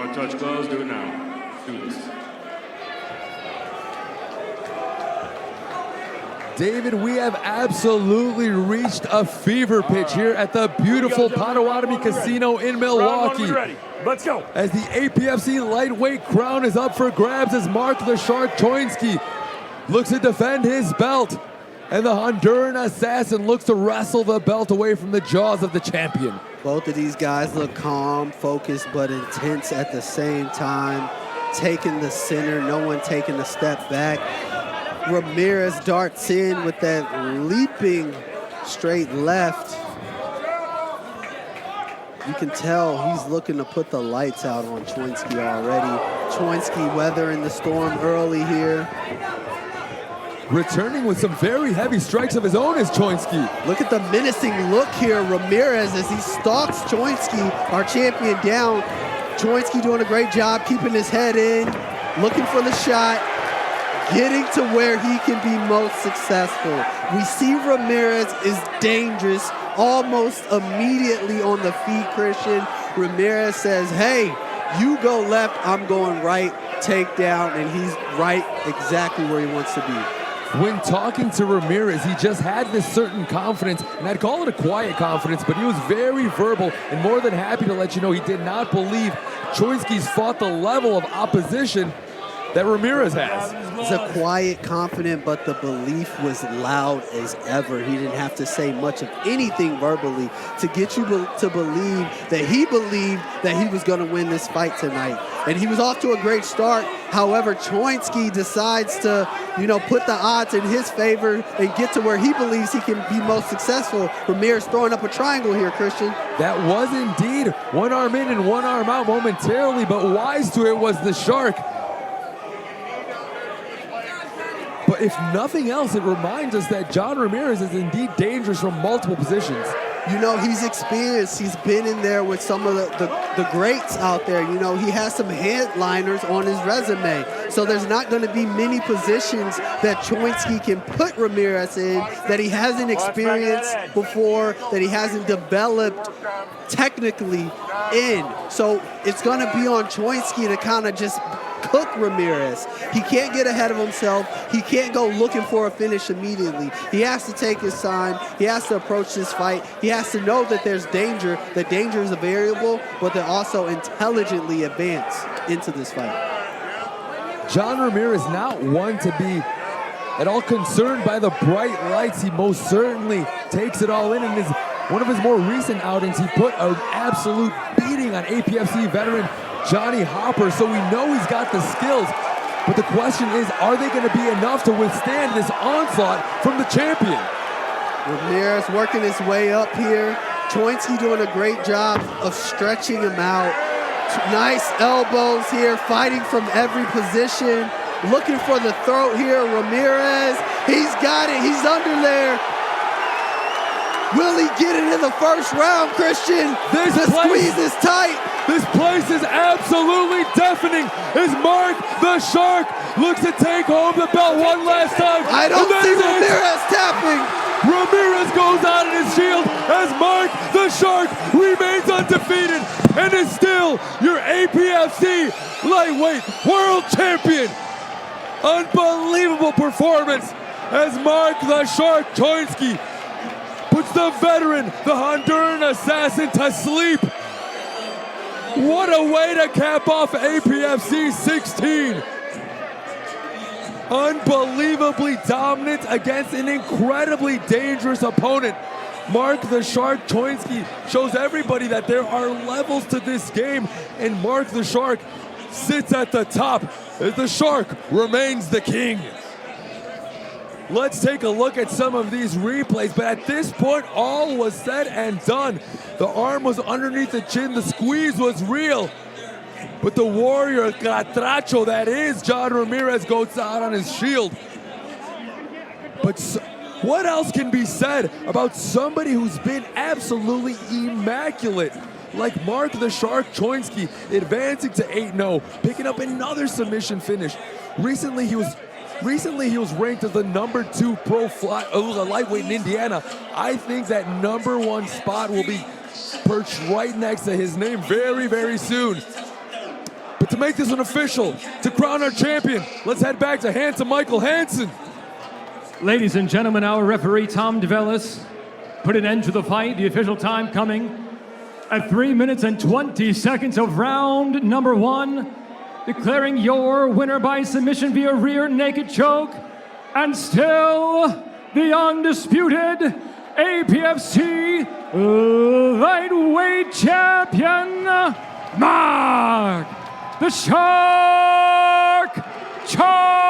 want to touch gloves? Do it now. Do this. David, we have absolutely reached a fever pitch here at the beautiful Potawatomi Casino in Milwaukee. Let's go. As the APFC lightweight crown is up for grabs as Mark the Shark Choinski looks to defend his belt. And the Honduran assassin looks to wrestle the belt away from the jaws of the champion. Both of these guys look calm, focused, but intense at the same time. Taking the center, no one taking a step back. Ramirez darts in with that leaping straight left. You can tell he's looking to put the lights out on Choinski already. Choinski weathering the storm early here. Returning with some very heavy strikes of his own is Choinski. Look at the menacing look here, Ramirez, as he stalks Choinski, our champion, down. Choinski doing a great job keeping his head in, looking for the shot, getting to where he can be most successful. We see Ramirez is dangerous almost immediately on the feet, Christian. Ramirez says, hey, you go left, I'm going right, takedown, and he's right exactly where he wants to be. When talking to Ramirez, he just had this certain confidence, and I'd call it a quiet confidence, but he was very verbal and more than happy to let you know he did not believe Choinski's fought the level of opposition that Ramirez has. It's a quiet, confident, but the belief was loud as ever. He didn't have to say much of anything verbally to get you to believe that he believed that he was going to win this fight tonight. And he was off to a great start. However, Choinski decides to, put the odds in his favor and get to where he believes he can be most successful. Ramirez throwing up a triangle here, Christian. That was indeed one arm in and one arm out momentarily, but wise to it was the Shark. But if nothing else, it reminds us that John Ramirez is indeed dangerous from multiple positions. He's experienced. He's been in there with some of the greats out there. He has some headliners on his resume. So there's not going to be many positions that Choinski can put Ramirez in that he hasn't experienced before, that he hasn't developed technically in. So it's going to be on Choinski to kind of just cook Ramirez. He can't get ahead of himself. He can't go looking for a finish immediately. He has to take his time. He has to approach this fight. He has to know that there's danger, that danger is a variable, but then also intelligently advance into this fight. John Ramirez not one to be at all concerned by the bright lights. He most certainly takes it all in. And one of his more recent outings, he put an absolute beating on APFC veteran Johnny Hopper, so we know he's got the skills. But the question is, are they going to be enough to withstand this onslaught from the champion? Ramirez working his way up here. Choinski doing a great job of stretching him out. Nice elbows here, fighting from every position. Looking for the throat here, Ramirez. He's got it, he's under there. Will he get it in the first round, Christian? The squeeze is tight. This place is absolutely deafening as Mark the Shark looks to take home the belt one last time. I don't see Ramirez tapping. Ramirez goes out in his shield as Mark the Shark remains undefeated and is still your APFC lightweight world champion. Unbelievable performance as Mark the Shark Choinski puts the veteran, the Honduran assassin, to sleep. What a way to cap off APFC 16. Unbelievably dominant against an incredibly dangerous opponent. Mark the Shark Choinski shows everybody that there are levels to this game, and Mark the Shark sits at the top as the Shark remains the king. Let's take a look at some of these replays, but at this point, all was said and done. The arm was underneath the chin, the squeeze was real, but the warrior catracho that is John Ramirez goes out on his shield. But what else can be said about somebody who's been absolutely immaculate, like Mark the Shark Choinski, advancing to 8-0, picking up another submission finish. Recently, he was ranked as the #2 pro lightweight in Indiana. I think that #1 spot will be perched right next to his name very, very soon. to make this an official, to crown our champion, let's head back to Handsome Michael Hansen. Ladies and gentlemen, our referee, Tom DeVellis, put an end to the fight. The official time coming at 3 minutes and 20 seconds of round number 1, declaring your winner by submission via rear naked choke, and still the undisputed APFC lightweight champion, Mark the Shark Choinski.